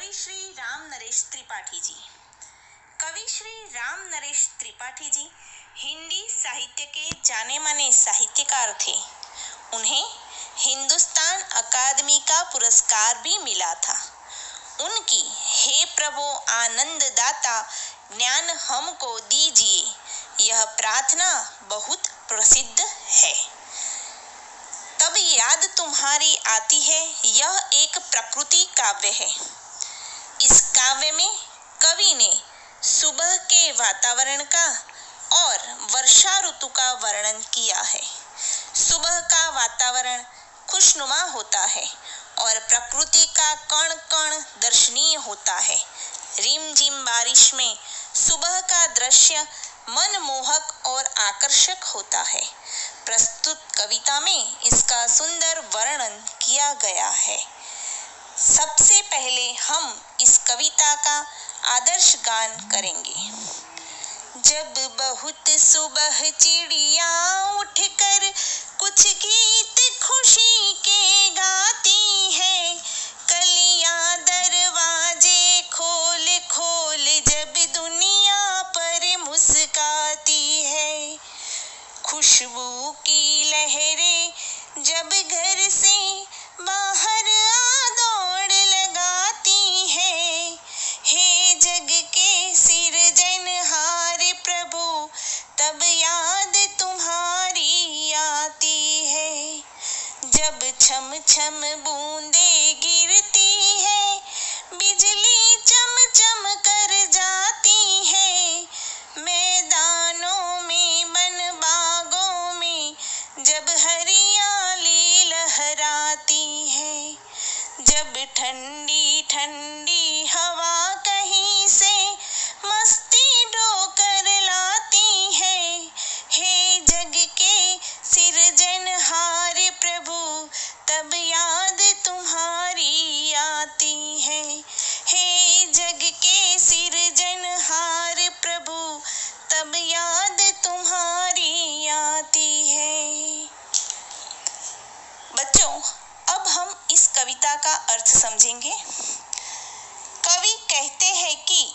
कवि श्री राम नरेश त्रिपाठी जी। कवि श्री राम नरेश त्रिपाठी जी हिंदी साहित्य के जाने माने साहित्यकार थे। उन्हें हिंदुस्तान अकादमी का पुरस्कार भी मिला था। उनकी हे प्रभु आनंद दाता ज्ञान हमको दीजिए, यह प्रार्थना बहुत प्रसिद्ध है। तब याद तुम्हारी आती है, यह एक प्रकृति काव्य है। इस काव्य में कवि ने सुबह के वातावरण का और वर्षा ऋतु का वर्णन किया है। सुबह का वातावरण खुशनुमा होता है और प्रकृति का कण कण दर्शनीय होता है। रिमझिम बारिश में सुबह का दृश्य मनमोहक और आकर्षक होता है। प्रस्तुत कविता में इसका सुंदर वर्णन किया गया है। सबसे पहले हम इस कविता का आदर्श गान करेंगे। जब बहुत सुबह चिड़िया उठकर कुछ गीत खुशी के गाती है, कलियां दरवाजे खोल खोल जब दुनिया पर मुस्काती है, खुशबू की लहरें जब घर से बाहर आ दौड़ लगाती है, हे जग के सिरजनहार प्रभु तब याद तुम्हारी आती है। जब छम छम बूंदे गिरती है, बिजली चम चम कर जाती है, मैदानों में बन बागों में जब हरियाली लहराती है, जब ठंडी ठंडी हवा कहीं से मस्ती ढोकर लाती है, हे जग के सिरजनहार प्रभु तब याद तुम्हारी आती है, हे जग के सिरजनहार प्रभु तब याद तुम्हारी आती है। बच्चों, अब हम इस कविता का अर्थ समझेंगे। कवि कहते हैं कि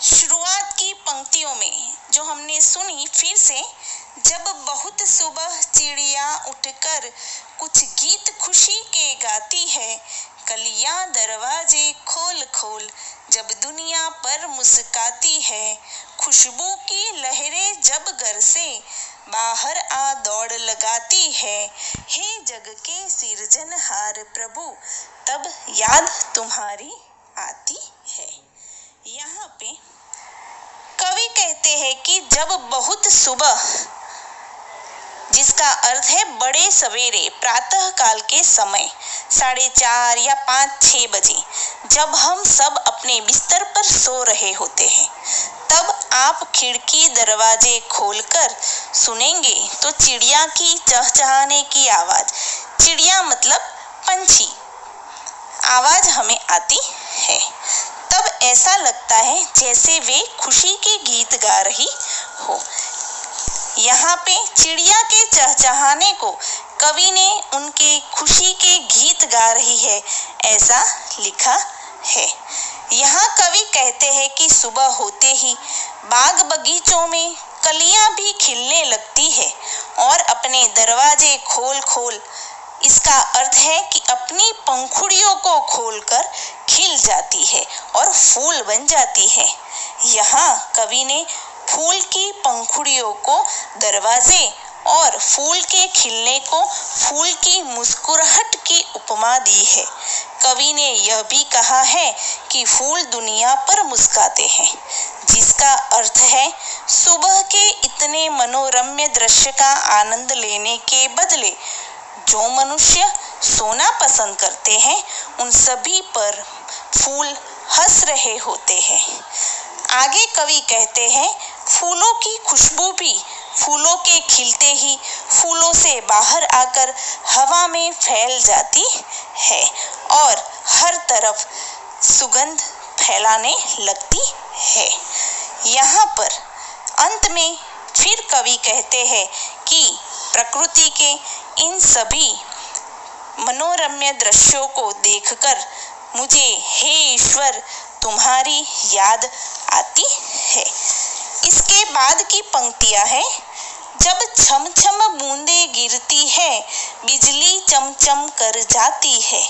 शुरुआत की पंक्तियों में जो हमने सुनी, फिर से, जब बहुत सुबह चिड़िया उठकर कुछ गीत खुशी के गाती है, कलियां दरवाजे खोल खोल जब दुनिया पर मुस्काती है, खुशबू की लहरें जब घर से बाहर आ दौड़ लगाती है, हे जग के सिरजनहार प्रभु तब याद तुम्हारी आती है। यहाँ पे कवि कहते हैं कि जब बहुत सुबह, जिसका अर्थ है बड़े सवेरे, प्रातः काल के समय 4:30 या 5-6 बजे, जब हम सब अपने बिस्तर पर सो रहे होते हैं, तब आप खिड़की दरवाजे खोलकर सुनेंगे तो चिड़िया की चहचहाने की आवाज, चिड़िया मतलब पंछी, आवाज हमें आती है। तब ऐसा लगता है जैसे वे खुशी के गीत गा रही हो। यहाँ पे चिड़िया के चहचहाने को कवि ने उनके खुशी के गीत गा रही है ऐसा लिखा है। यहाँ कवि कहते हैं कि सुबह होते ही बाग बगीचों में कलियां भी खिलने लगती है और अपने दरवाजे खोल खोल, इसका अर्थ है कि अपनी पंखुड़ियों को खोलकर खिल जाती है और फूल बन जाती है। यहाँ कवि ने फूल की पंखुड़ियों को दरवाजे और फूल के खिलने को फूल की मुस्कुराहट की उपमा दी है। कवि ने यह भी कहा है कि फूल दुनिया पर मुस्कुराते हैं, जिसका अर्थ है सुबह के इतने मनोरम्य दृश्य का आनंद लेने के बदले जो मनुष्य सोना पसंद करते हैं, उन सभी पर फूल हंस रहे होते हैं। आगे कवि कहते हैं, फूलों की खुशबू भी फूलों के खिलते ही फूलों से बाहर आकर हवा में फैल जाती है और हर तरफ सुगंध फैलाने लगती है। यहाँ पर अंत में फिर कवि कहते हैं कि प्रकृति के इन सभी मनोरम्य दृश्यों को देखकर मुझे हे ईश्वर तुम्हारी याद आती है। इसके बाद की पंक्तियां हैं, जब छम छम बूंदे गिरती है, बिजली चमचम कर जाती है,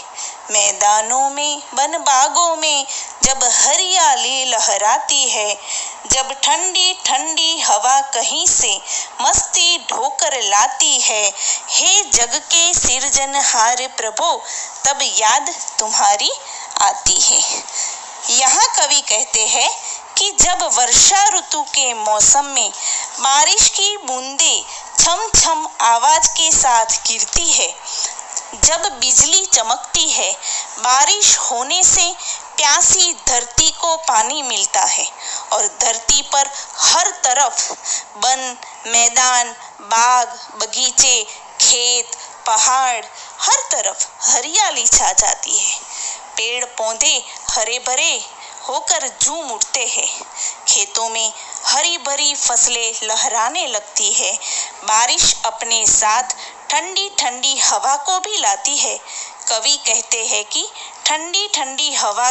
मैदानों में वन बागों में जब हरियाली लहराती है, जब ठंडी ठंडी हवा कहीं से मस्ती ढोकर लाती है, हे जग के सिरजनहार प्रभु तब याद तुम्हारी आती है। यहाँ कवि कहते हैं कि जब वर्षा ऋतु के मौसम में बारिश की बूंदें छम छम आवाज के साथ गिरती है, जब बिजली चमकती है, बारिश होने से प्यासी धरती को पानी मिलता है और धरती पर हर तरफ वन, मैदान, बाग, बगीचे, खेत, पहाड़, हर तरफ हरियाली छा जाती है। पेड़ पौधे हरे भरे होकर झूम उठते हैं, खेतों में हरी भरी फसलें लहराने लगती है, बारिश अपने साथ ठंडी ठंडी हवा को भी लाती है। कवि कहते हैं कि ठंडी ठंडी हवा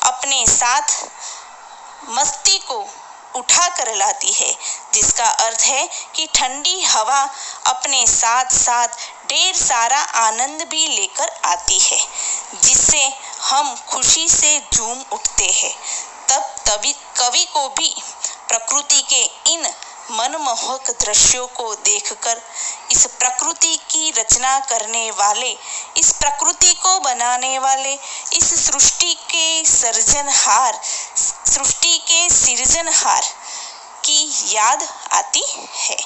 अपने साथ मस्ती को उठा कर लाती है, जिसका अर्थ है कि ठंडी हवा अपने साथ साथ ढेर सारा आनंद भी लेकर आती है, जिससे हम खुशी से झूम उठते हैं। तब कवि को भी प्रकृति के इन मनमोहक दृश्यों को देखकर इस प्रकृति की रचना करने वाले, इस प्रकृति को बनाने वाले, इस सृष्टि के सृष्टि के सृजनहार की याद आती है।